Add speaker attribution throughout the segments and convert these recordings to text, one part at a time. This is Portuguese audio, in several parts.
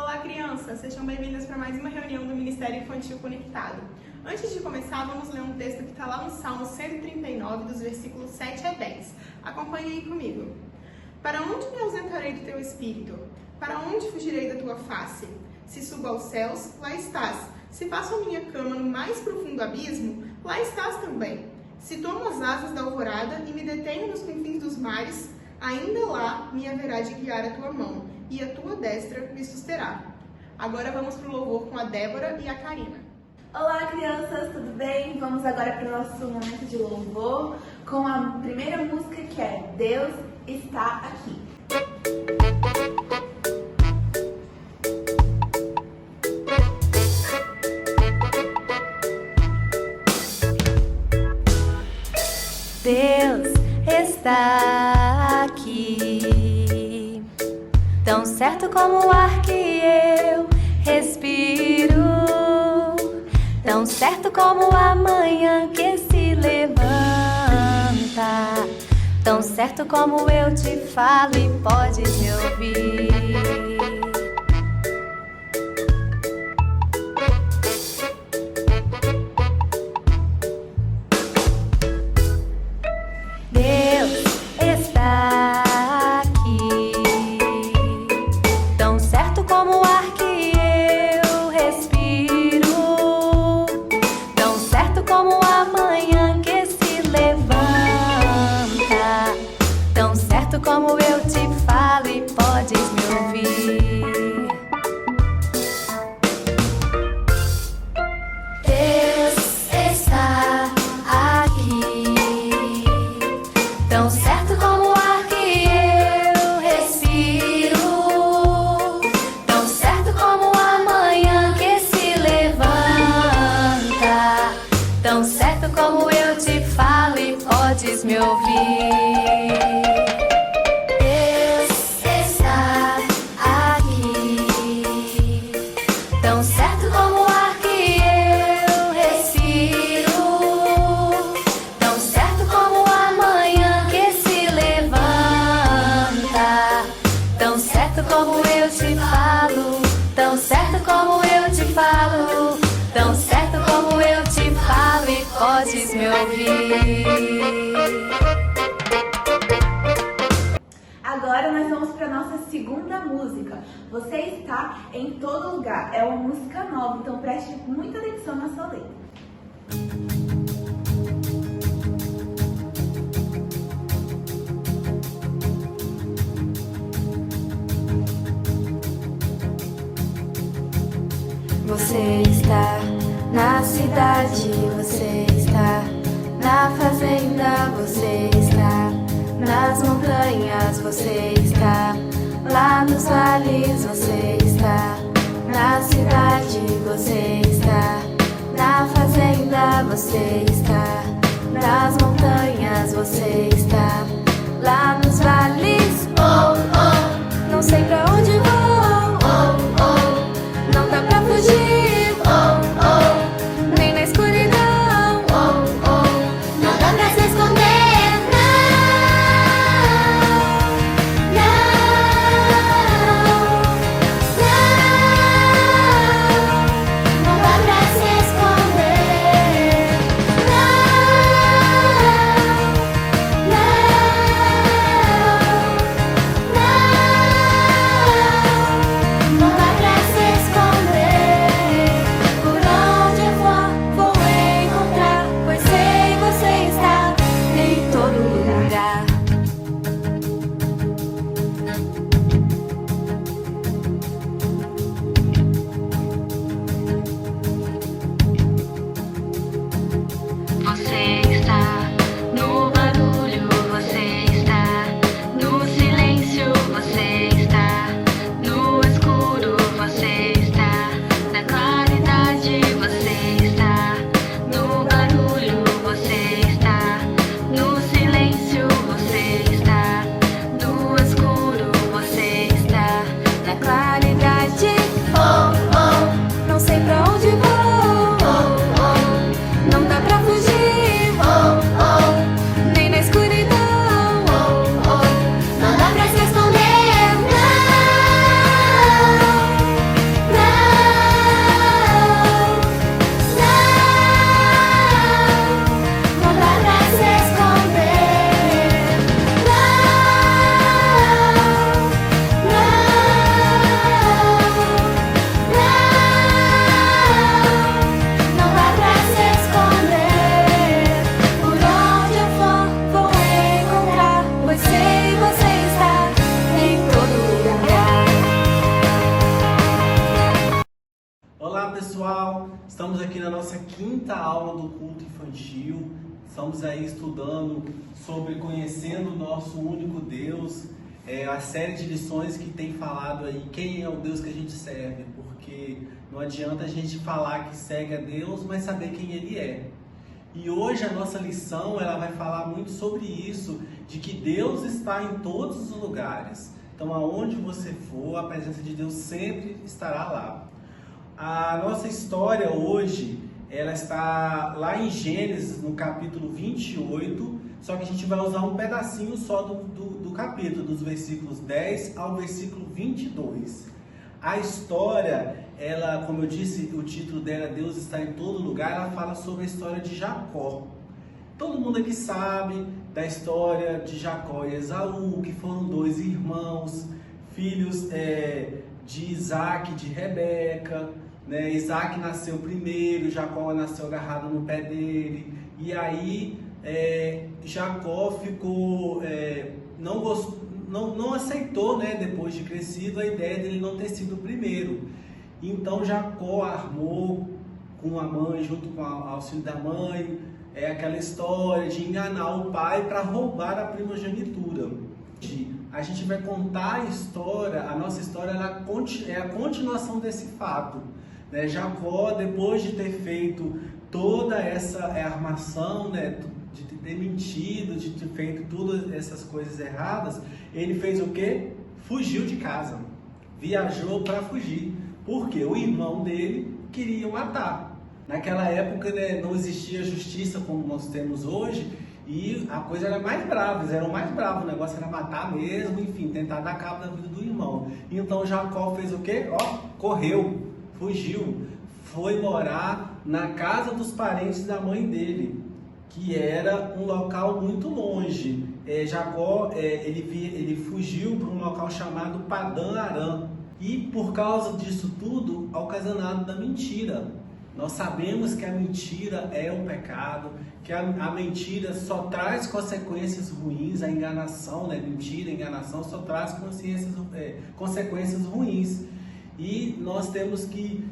Speaker 1: Olá, crianças! Sejam bem-vindas para mais uma reunião do Ministério Infantil Conectado. Antes de começar, vamos ler um texto que está lá no Salmo 139, dos versículos 7 a 10. Acompanhe aí comigo. Para onde me ausentarei do teu espírito? Para onde fugirei da tua face? Se subo aos céus, lá estás. Se faço a minha cama no mais profundo abismo, lá estás também. Se tomo as asas da alvorada e me detenho nos confins dos mares, ainda lá me haverá de guiar a tua mão, e a tua destra me susterá. Agora vamos para o louvor com a Débora e a Karina.
Speaker 2: Olá, crianças, tudo bem? Vamos agora para o nosso momento de louvor com a primeira música, que é Deus está aqui.
Speaker 3: Deus está aqui, tão certo como o ar que eu respiro, tão certo como a manhã que se levanta, tão certo como eu te falo e podes me ouvir. Como eu te falo e podes me ouvir. Deus está aqui, tão certo como o ar que eu respiro, tão certo como a manhã que se levanta, tão certo como eu te falo e podes me ouvir. Como eu te falo, tão certo como eu te falo, tão certo como eu te falo e podes me ouvir.
Speaker 2: Agora nós vamos para a nossa segunda música. Você está em todo lugar. É uma música nova, então preste muita atenção na sua letra.
Speaker 3: Você está na cidade, você está na fazenda, você está nas montanhas, você está lá nos vales, você está na cidade, você está na fazenda, você está nas montanhas, você está lá nos vales. Oh, oh, não sei pra onde vou. Oh, oh, não dá pra fugir. Oh, oh, nem na escuridão. Oh, oh, não dá pra se esconder. Não, não, não dá pra se esconder. Não, não,
Speaker 4: quinta aula do culto infantil. Estamos aí estudando sobre conhecendo o nosso único Deus, a série de lições que tem falado aí quem é o Deus que a gente serve, porque não adianta a gente falar que segue a Deus, mas saber quem Ele é. E hoje a nossa lição ela vai falar muito sobre isso, de que Deus está em todos os lugares. Então, aonde você for, a presença de Deus sempre estará lá. A nossa história hoje, ela está lá em Gênesis, no capítulo 28, só que a gente vai usar um pedacinho só do capítulo, dos versículos 10 ao versículo 22. A história, ela, como eu disse, o título dela, Deus está em todo lugar, ela fala sobre a história de Jacó. Todo mundo aqui sabe da história de Jacó e Esaú, que foram dois irmãos, filhos de Isaac e de Rebeca. Né? Isaac nasceu primeiro, Jacó nasceu agarrado no pé dele, e aí Jacó ficou, não aceitou, né, depois de crescido, a ideia dele não ter sido o primeiro. Então Jacó armou com a mãe, junto com o auxílio da mãe, aquela história de enganar o pai para roubar a primogenitura. A gente vai contar a história, a nossa história é a continuação desse fato. Né? Jacó, depois de ter feito toda essa armação, né, de ter mentido, de ter feito todas essas coisas erradas, ele fez o quê? Fugiu de casa, viajou para fugir, porque o irmão dele queria matar. Naquela época, né, não existia justiça como nós temos hoje, e a coisa era mais brava, eles eram mais bravos, o negócio era matar mesmo, enfim, tentar dar cabo da vida do irmão. Então Jacó fez o quê? Correu, fugiu, foi morar na casa dos parentes da mãe dele, que era um local muito longe. Jacó, ele fugiu para um local chamado Padã Arã, e por causa disso tudo, ocasionado da mentira. Nós sabemos que a mentira é um pecado, que a mentira só traz consequências ruins, a enganação, né? Mentira, enganação só traz consequências ruins. E nós temos que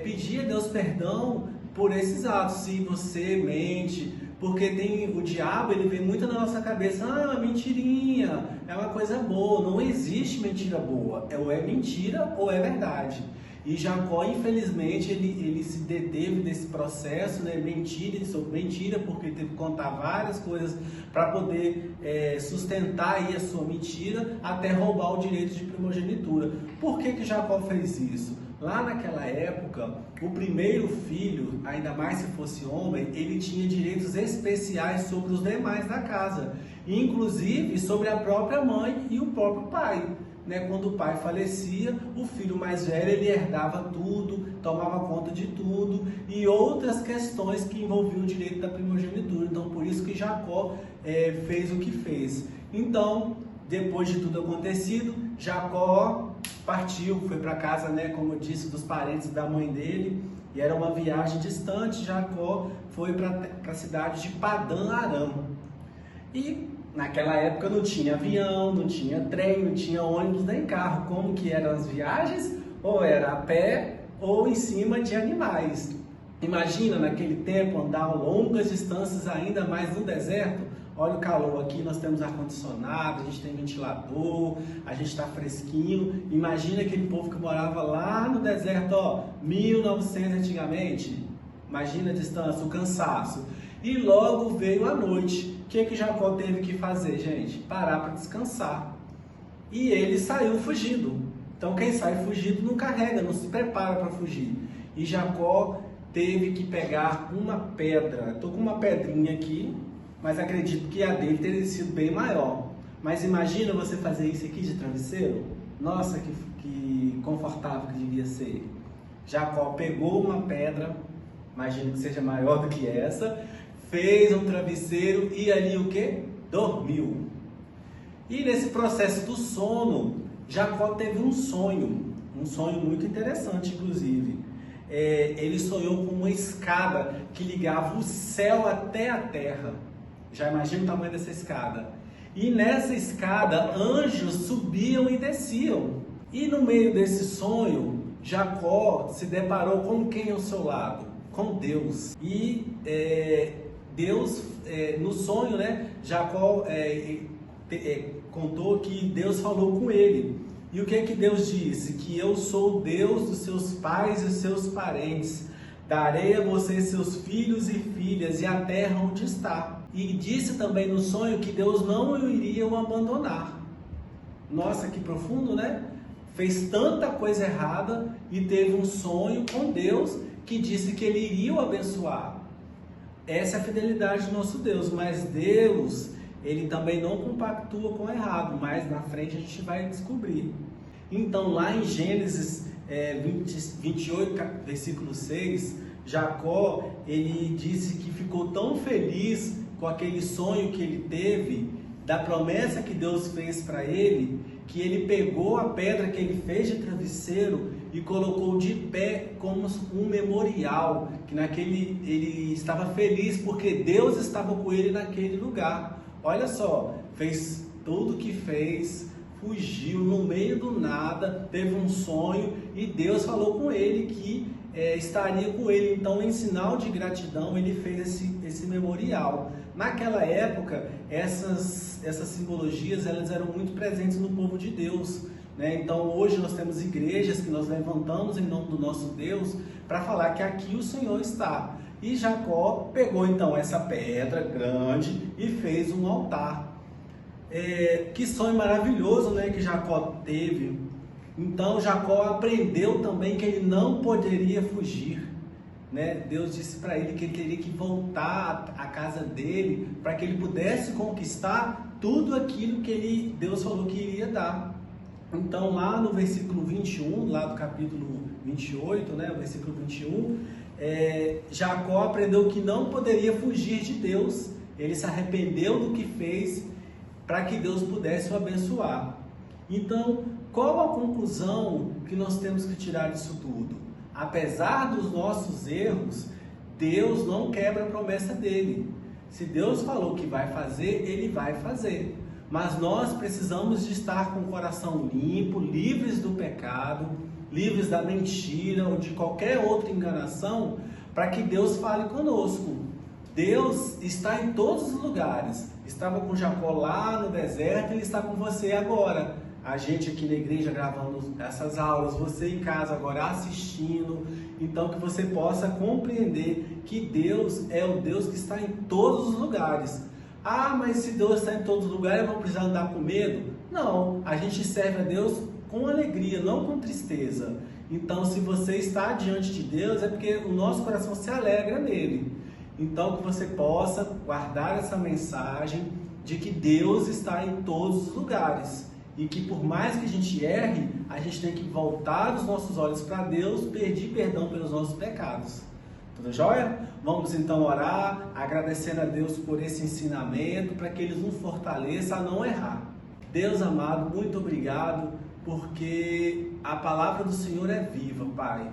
Speaker 4: pedir a Deus perdão por esses atos. Se você mente, porque o diabo, ele vem muito na nossa cabeça, mentirinha, é uma coisa boa. Não existe mentira boa, ou é mentira ou é verdade. E Jacó, infelizmente, ele se deteve nesse processo, né? Mentira, porque teve que contar várias coisas para poder sustentar aí a sua mentira, até roubar o direito de primogenitura. Por que Jacó fez isso? Lá naquela época, o primeiro filho, ainda mais se fosse homem, ele tinha direitos especiais sobre os demais da casa, inclusive sobre a própria mãe e o próprio pai. Né? Quando o pai falecia, o filho mais velho ele herdava tudo, tomava conta de tudo, e outras questões que envolviam o direito da primogenitura. Então, por isso que Jacó fez o que fez. Então, depois de tudo acontecido, Jacó partiu, foi para casa, né, como eu disse, dos parentes da mãe dele, e era uma viagem distante. Jacó foi para a cidade de Padã Arã. E naquela época não tinha avião, não tinha trem, não tinha ônibus nem carro. Como que eram as viagens? Ou era a pé ou em cima de animais. Imagina naquele tempo andar longas distâncias, ainda mais no deserto. Olha o calor aqui, nós temos ar-condicionado, a gente tem ventilador, a gente está fresquinho. Imagina aquele povo que morava lá no deserto, 1900 antigamente. Imagina a distância, o cansaço. E logo veio a noite. O que Jacó teve que fazer, gente? Parar para descansar. E ele saiu fugindo. Então quem sai fugido não carrega, não se prepara para fugir. E Jacó teve que pegar uma pedra. Estou com uma pedrinha aqui, mas acredito que a dele teria sido bem maior. Mas imagina você fazer isso aqui de travesseiro? Nossa, que confortável que devia ser. Jacó pegou uma pedra, imagino que seja maior do que essa, fez um travesseiro e ali o que? Dormiu. E nesse processo do sono, Jacó teve um sonho muito interessante, inclusive. Ele sonhou com uma escada que ligava o céu até a terra. Já imagina o tamanho dessa escada. E nessa escada, anjos subiam e desciam. E no meio desse sonho, Jacó se deparou com quem ao seu lado? com Deus. E Deus, no sonho, né, Jacó contou que Deus falou com ele. E o que Deus disse? Que eu sou o Deus dos seus pais e seus parentes. Darei a você seus filhos e filhas e a terra onde está. E disse também no sonho que Deus não iria o abandonar. Nossa, que profundo, né? Fez tanta coisa errada e teve um sonho com Deus que disse que ele iria o abençoar. Essa é a fidelidade do nosso Deus. Mas Deus, ele também não compactua com o errado, mas na frente a gente vai descobrir. Então, lá em Gênesis 28, versículo 6, Jacó, ele disse que ficou tão feliz com aquele sonho que ele teve, da promessa que Deus fez para ele, que ele pegou a pedra que ele fez de travesseiro e colocou de pé como um memorial, que ele estava feliz porque Deus estava com ele naquele lugar. Olha só, fez tudo o que fez, fugiu no meio do nada, teve um sonho e Deus falou com ele que estaria com ele. Então, em sinal de gratidão, ele fez esse memorial. Naquela época, essas simbologias elas eram muito presentes no povo de Deus, né? Então, hoje nós temos igrejas que nós levantamos em nome do nosso Deus para falar que aqui o Senhor está. E Jacó pegou então essa pedra grande e fez um altar. Que sonho maravilhoso, né, que Jacó teve. Então Jacó aprendeu também que ele não poderia fugir, né? Deus disse para ele que ele teria que voltar à casa dele para que ele pudesse conquistar tudo aquilo que Deus falou que iria dar. Então lá no versículo 21, lá do capítulo 28, né, o versículo 21, Jacó aprendeu que não poderia fugir de Deus. Ele se arrependeu do que fez para que Deus pudesse o abençoar. Então, qual a conclusão que nós temos que tirar disso tudo? Apesar dos nossos erros, Deus não quebra a promessa dele. Se Deus falou que vai fazer, ele vai fazer. Mas nós precisamos de estar com o coração limpo, livres do pecado, livres da mentira ou de qualquer outra enganação, para que Deus fale conosco. Deus está em todos os lugares. Estava com Jacó lá no deserto, ele está com você agora. A gente aqui na igreja gravando essas aulas, você em casa agora assistindo. Então que você possa compreender que Deus é o Deus que está em todos os lugares. Ah, mas se Deus está em todos os lugares, eu vou precisar andar com medo? Não, a gente serve a Deus com alegria, não com tristeza. Então se você está diante de Deus, é porque o nosso coração se alegra nele. Então que você possa guardar essa mensagem de que Deus está em todos os lugares. E que por mais que a gente erre, a gente tem que voltar os nossos olhos para Deus, pedir perdão pelos nossos pecados. Tudo jóia? Vamos então orar, agradecendo a Deus por esse ensinamento, para que Ele nos fortaleça a não errar. Deus amado, muito obrigado, porque a palavra do Senhor é viva, Pai.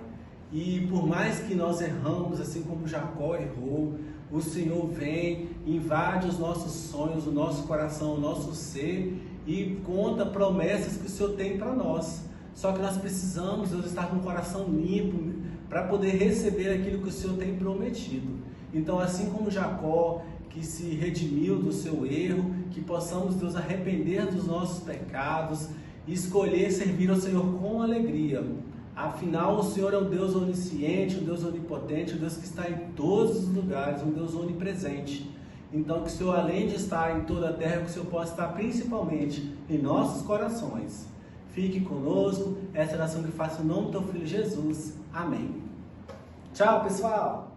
Speaker 4: E por mais que nós erramos, assim como Jacó errou, o Senhor vem, invade os nossos sonhos, o nosso coração, o nosso ser, e conta promessas que o Senhor tem para nós. Só que nós precisamos, Deus, estar com o coração limpo para poder receber aquilo que o Senhor tem prometido. Então, assim como Jacó, que se redimiu do seu erro, que possamos, Deus, arrepender dos nossos pecados e escolher servir ao Senhor com alegria. Afinal, o Senhor é um Deus onisciente, um Deus onipotente, um Deus que está em todos os lugares, um Deus onipresente. Então, que o Senhor, além de estar em toda a terra, que o Senhor possa estar principalmente em nossos corações. Fique conosco, essa oração que faço em nome do Teu Filho Jesus. Amém. Tchau, pessoal!